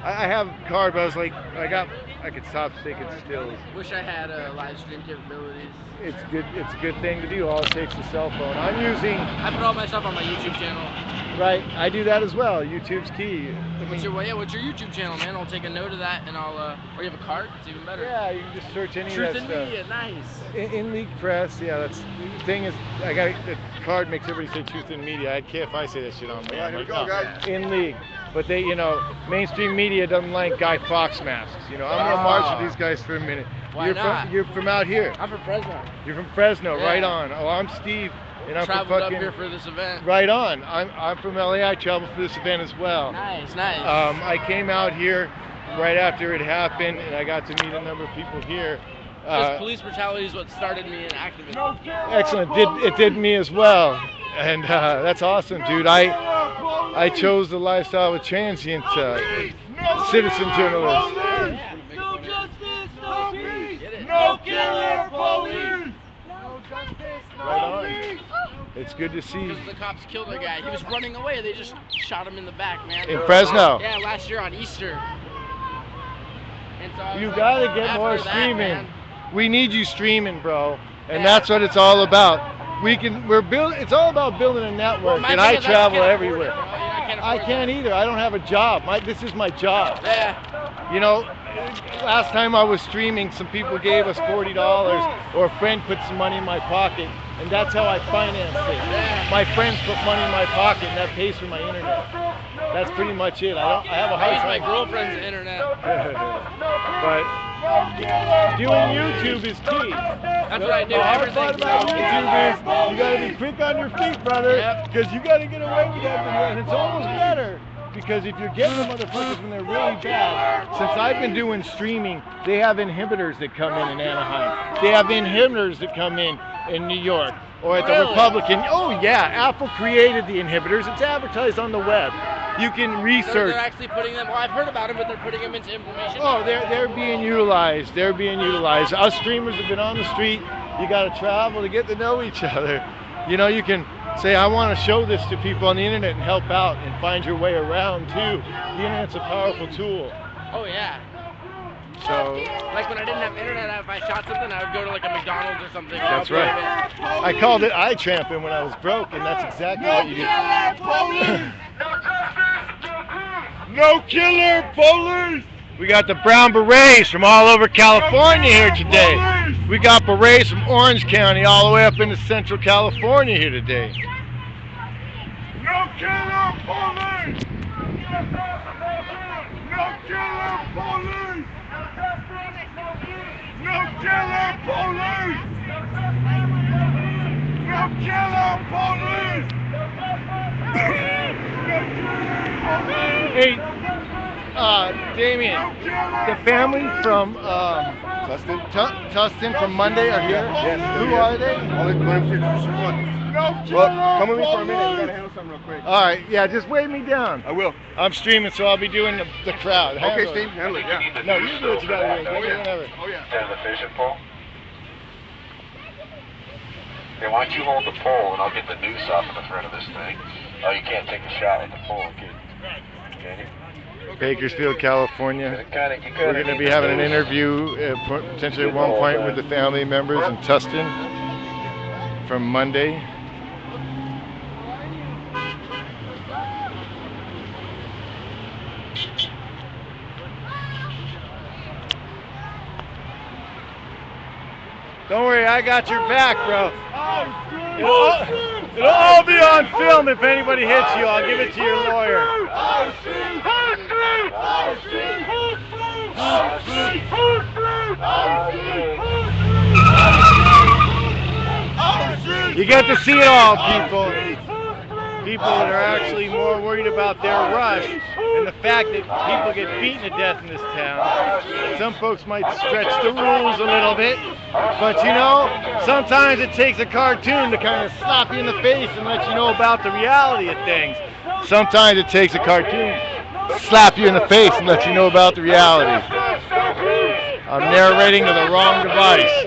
I have a card, but I was like, I could stop taking stills. Wish I had live stream capabilities. It's good. It's a good thing to do. All it takes is a cell phone. I'm using. I put all my stuff on my YouTube channel. Right. I do that as well. YouTube's key. What's your YouTube channel, man? I'll take a note of that, and I'll. Or you have a card? It's even better. Yeah, you can just search any Truth of in that stuff. Media, nice. In League Press, yeah. That's the thing is, I got the card makes everybody say Truth in Media. I care if I say that shit on there. All right, here we go, guys. In League, but they, you know, mainstream media doesn't like Guy Fawkes masks. You know, I'm gonna march with these guys for a minute. Why not? You're from out here. I'm from Fresno. You're from Fresno, Yeah. right on. Oh, I'm Steve, and I'm from Traveled fucking. up here for this event. Right on. I'm from LA. I traveled for this event as well. Nice, nice. I came out here right after it happened, and I got to meet a number of people here. This police brutality is what started me in activism. Excellent. It did me as well, and that's awesome, dude. I chose the lifestyle of transient citizen journalist. No justice, no peace, no It's good to see. Because the cops killed a guy. He was running away. They just shot him in the back, man. In Fresno. Yeah, last year on Easter. And so I was You like, gotta get after more that, streaming. man, We need you streaming, bro. And Yeah. that's what it's all about. It's all about building a network. well, my And thing I is travel can't afford everywhere. it, bro. You know, I can't I afford can't that. either. I don't have a job. This is my job. Yeah. You know, last time I was streaming, some people gave us $40, or a friend put some money in my pocket, and that's how I financed it. Yeah. My friends put money in my pocket, and that pays for my internet. That's pretty much it. I have a I use hard my time. girlfriend's internet. But doing YouTube is key. That's what I do. The hard Everything. part about YouTube is you got to be quick on your feet, brother, Yep. because you got to get away with that. And it's almost better, because if you're getting the motherfuckers when they're really bad, since I've been doing streaming, they have inhibitors that come in Anaheim. They have inhibitors that come in New York, or at the Really? Republican. Oh yeah, Apple created the inhibitors. It's advertised on the web. You can They're research. actually putting them. Well, I've heard about them, but they're putting them into information. Oh, they're being utilized. They're being utilized. Us streamers have been on the street. You got to travel to get to know each other. You know, you can say, I want to show this to people on the internet and help out and find your way around too. The internet's a powerful tool. Oh yeah. So Like when I didn't have internet, if I shot something, I would go to like a McDonald's or something. that's right. I called it eye tramping when I was broke, and that's exactly what you do. No killer police! We got the brown berets from all over California here today. We got berets from Orange County all the way up into Central California here today. No killer police! No killer police! No killer police! No killer police! Hey, Damien, the family from Tustin from Monday are here? Yes. Who are they? Well, come with me for a minute. We gotta handle something real quick. All right, yeah, just wave me down. I will. I'm streaming, so I'll be doing the crowd. Okay, Handle it. Steve, handle it. Yeah. No, you do what you gotta do. Go do whatever. Oh yeah. Instead of the fishing pole. Hey, why don't you hold the pole and I'll get the noose off of the front of this thing. Oh, you can't take a shot with the pole, can you? Bakersfield, California. You kinda We're going to be need having the an noose. interview potentially at one point with the family members in Tustin from Monday. Don't worry, I got your back, bro. It'll all be on film if anybody hits you. I'll give it to your lawyer. You get to see it all, people. People that are actually more worried about their rush and the fact that people get beaten to death in this town. Some folks might stretch the rules a little bit, but you know, sometimes it takes a cartoon to kind of slap you in the face and let you know about the reality of things. Sometimes it takes a cartoon to slap you in the face and let you know about the reality. I'm narrating to the wrong device.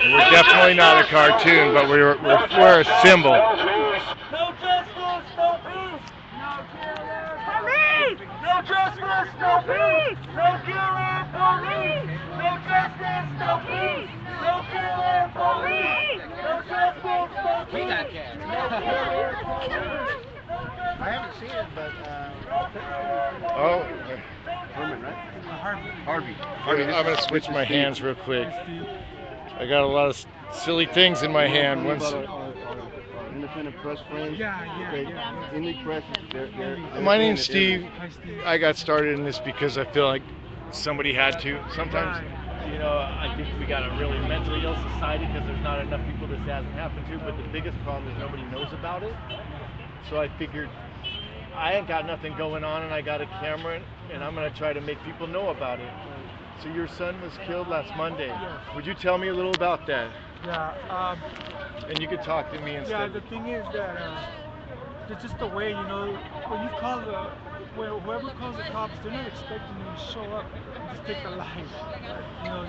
We're definitely not a cartoon, but we're a symbol. No justice, no peace. No justice, no peace. No killer police. No justice, no peace. No killer police. No justice, no peace. We got cats. I haven't seen it, but Oh, Herman, right? Harvey. I'm going to switch my hands real quick. I got a lot of silly things in my hand. One's, Independent press friends. Yeah. Indie press. my name's Steve. I got started in this because I feel like somebody had to. Sometimes, you know, I think we got a really mentally ill society because there's not enough people this hasn't happened to, but the biggest problem is nobody knows about it. So I figured I ain't got nothing going on and I got a camera and I'm going to try to make people know about it. So your son was killed last Monday. Yes. Would you tell me a little about that? Yeah, And you could talk to me yeah. instead. The thing is that it's just the way, you know, when you call whoever calls the cops, they're not expecting them to show up and just take the life. You know,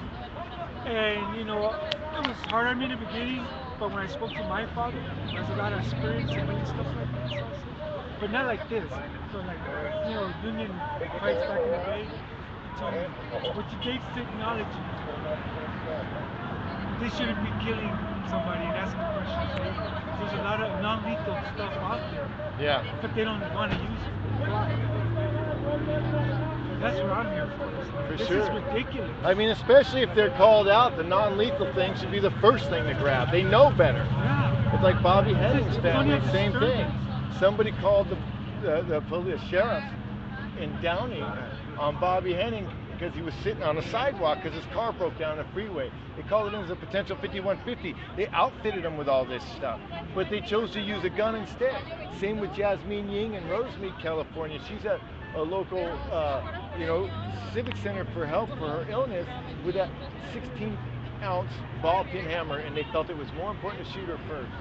And you know, it was hard on me in the beginning, but when I spoke to my father, who has a lot of experience in doing stuff like this also, but not like this, but like union fights back in the day, he told me, with today's technology, they shouldn't be killing somebody and asking questions. There's a lot of non-lethal stuff out there, Yeah. but they don't want to use it. Why? That's what I'm here for. It's like, For this sure. is ridiculous. I mean, especially if they're called out, the non-lethal thing should be the first thing to grab. They know better. Yeah. It's like Bobby Henning's family, It's same thing. disturbing. Somebody called the police sheriff in Downey on Bobby Henning because he was sitting on a sidewalk because his car broke down the freeway. They called it in as a potential 5150. They outfitted him with all this stuff, but they chose to use a gun instead. Same with Jasmine Ying in Rosemead, California. She's at a local, civic center for help for her illness with that 16-ounce ball pin hammer, and they felt it was more important to shoot her first.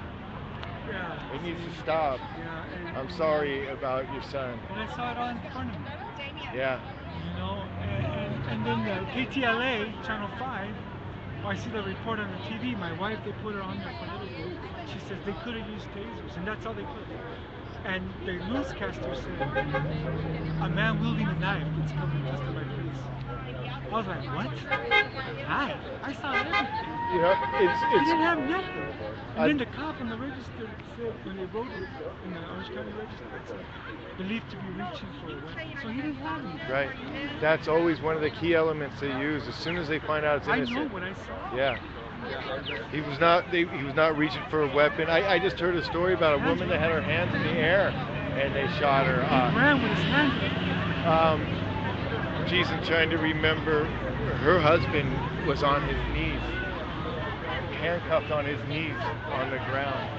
Yeah. It needs to stop. Yeah. I'm sorry about your son. And I saw it all in front of me. Yeah. You know, and then KTLA, Channel 5, I see the report on the TV. My wife, they put her on there for a little bit. She says they could have used tasers, and that's all they put. And the newscaster said, a man wielding a knife gets killed in just my face. I was like, what? Hi. I saw everything. You know, He didn't have nothing. And I- then the cop on the register said, when they wrote it in the Orange County Register, it said, believed to be reaching for a weapon. So he didn't have anything. Right. That's always one of the key elements they use. As soon as they find out it's I innocent. know what I saw. Yeah. He was not. He was not reaching for a weapon. I just heard a story about a woman that had her hands in the air, and they shot her. He ran with his hands Geez, I'm trying to remember. Her husband was on his knees, handcuffed on his knees on the ground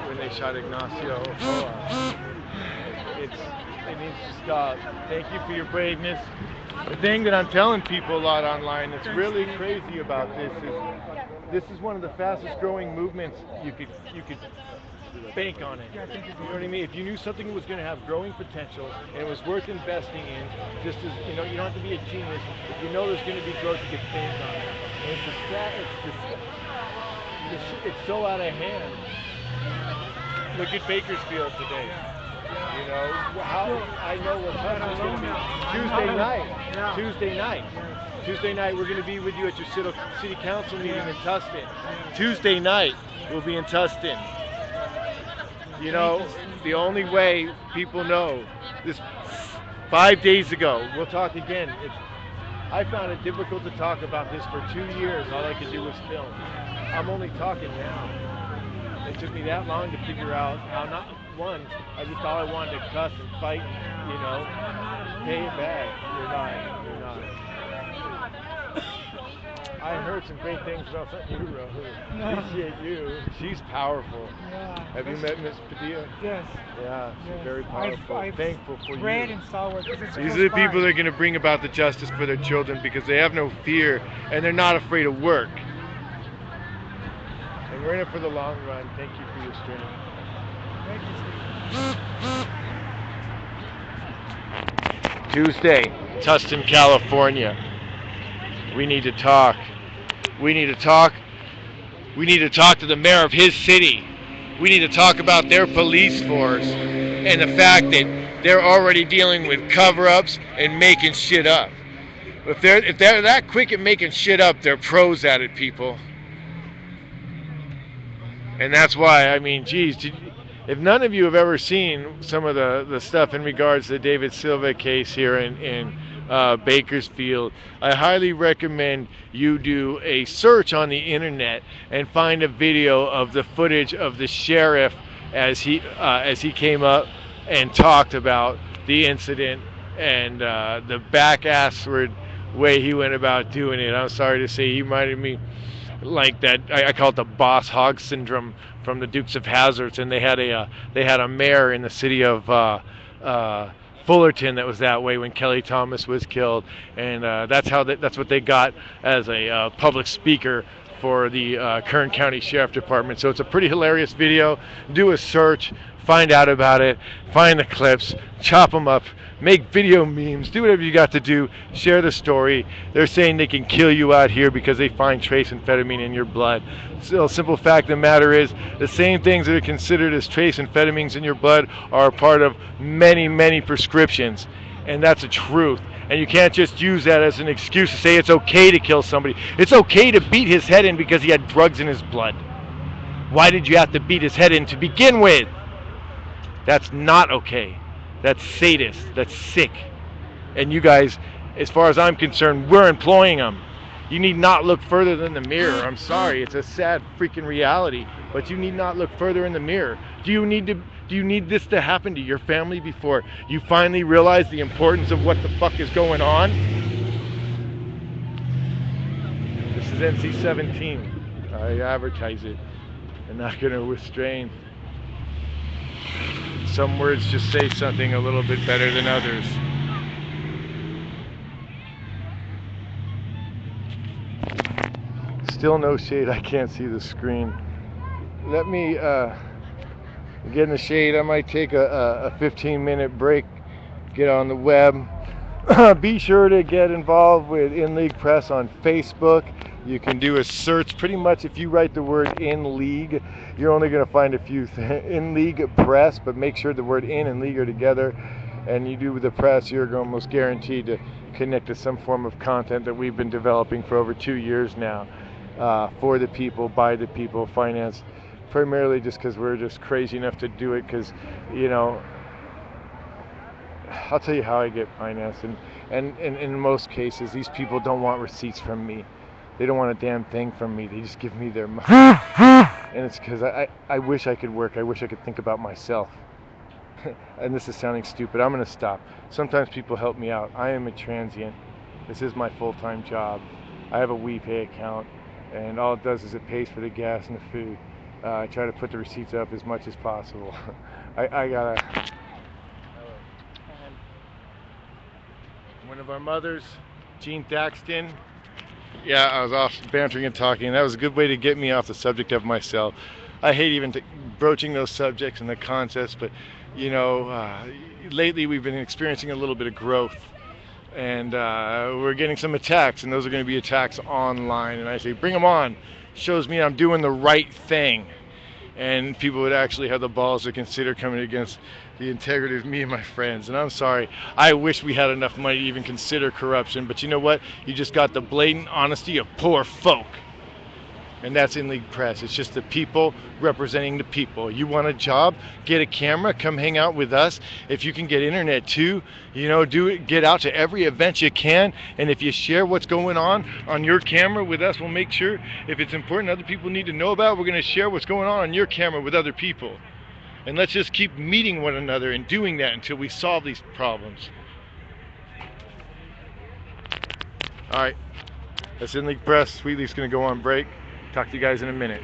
when they shot Ignacio. It needs to stop. Thank you for your braveness. The thing that I'm telling people a lot online that's really crazy about this is one of the fastest growing movements you could bank on it. Yeah, I think it's You know what I mean? If you knew something was going to have growing potential and it was worth investing in, just as you don't have to be a genius. If you know there's going to be growth, you get bank on it. And it's so out of hand. Look at Bakersfield today. You know how I know what Tustin's going to be Tuesday night. Tuesday night we're going to be with you at your city council meeting in Tustin. Tuesday night we'll be in Tustin. You know, the only way people know this 5 days ago, we'll talk again. I found it difficult to talk about this for 2 years. All I could do was film. I'm only talking now. It took me that long to figure out how not one, all I wanted to cuss and fight, pay it back. You're not. I heard some great things about you, Rose. Appreciate you. She's powerful. Yeah. Have you met Miss Padilla? Yes. Yeah, she's Yes. very powerful. I've Thankful for read you. and saw it. 'Cause it's These close are the by. people that are going to bring about the justice for their children because they have no fear and they're not afraid of work. And we're in it for the long run. Thank you for your strength. Thank you, Steve. Tuesday, Tustin, California. We need to talk. We need to talk. We need to talk to the mayor of his city. We need to talk about their police force and the fact that they're already dealing with cover-ups and making shit up. If they're that quick at making shit up, they're pros at it, people. And that's why, I mean, geez, if none of you have ever seen some of the stuff in regards to the David Silva case here in Bakersfield, I highly recommend you do a search on the internet and find a video of the footage of the sheriff as he came up and talked about the incident and the back-assward way he went about doing it. I'm sorry to say, he reminded me like that. I call it the boss hog syndrome from the Dukes of Hazzard, and they had a mayor in the city of Fullerton that was that way when Kelly Thomas was killed, and that's what they got as a public speaker for the Kern County Sheriff Department. So it's a pretty hilarious video. Do a search, find out about it, find the clips, chop them up, make video memes, do whatever you got to do, share the story. They're saying they can kill you out here because they find trace amphetamine in your blood. So simple fact of the matter is, the same things that are considered as trace amphetamines in your blood are a part of many, many prescriptions. And that's the truth. And you can't just use that as an excuse to say it's okay to kill somebody. It's okay to beat his head in because he had drugs in his blood. Why did you have to beat his head in to begin with? That's not okay. That's sadist. That's sick. And you guys, as far as I'm concerned, we're employing them. You need not look further than the mirror. I'm sorry, it's a sad freaking reality, but you need not look further in the mirror. Do you need this to happen to your family before you finally realize the importance of what the fuck is going on? This is NC-17. I advertise it. I'm not going to restrain. Some words just say something a little bit better than others. Still no shade. I can't see the screen. Let me get in the shade. I might take a 15-minute break, get on the web. Be sure to get involved with In League Press on Facebook. You can do a search. Pretty much if you write the word In League, you're only going to find a few In League Press, but make sure the word In and League are together. And you do with the press, you're almost guaranteed to connect to some form of content that we've been developing for over 2 years now. For the people, by the people, financed primarily just because we're just crazy enough to do it, because, you know, I'll tell you how I get financed, and in most cases these people don't want receipts from me. They don't want a damn thing from me. They just give me their money. And it's because I wish I could work. I wish I could think about myself. And this is sounding stupid. I'm going to stop. Sometimes people help me out. I am a transient. This is my full-time job. I have a WePay account, and all it does is it pays for the gas and the food. I try to put the receipts up as much as possible. I gotta... One of our mothers, Jean Thaxton. Yeah, I was off bantering and talking. That was a good way to get me off the subject of myself. I hate even broaching those subjects and the concepts, but you know, lately we've been experiencing a little bit of growth, and we're getting some attacks, and those are going to be attacks online. And I say, bring them on. Shows me I'm doing the right thing, and people would actually have the balls to consider coming against the integrity of me and my friends. And I'm sorry, I wish we had enough money to even consider corruption, but you know what? You just got the blatant honesty of poor folk. And that's In League Press. It's just the people representing the people. You want a job? Get a camera, come hang out with us. If you can get internet too, you know, do it. Get out to every event you can. And if you share what's going on your camera with us, we'll make sure, if it's important other people need to know about, we're going to share what's going on your camera with other people. And let's just keep meeting one another and doing that until we solve these problems. All right, that's In League Press. Sweetly's going to go on break. Talk to you guys in a minute.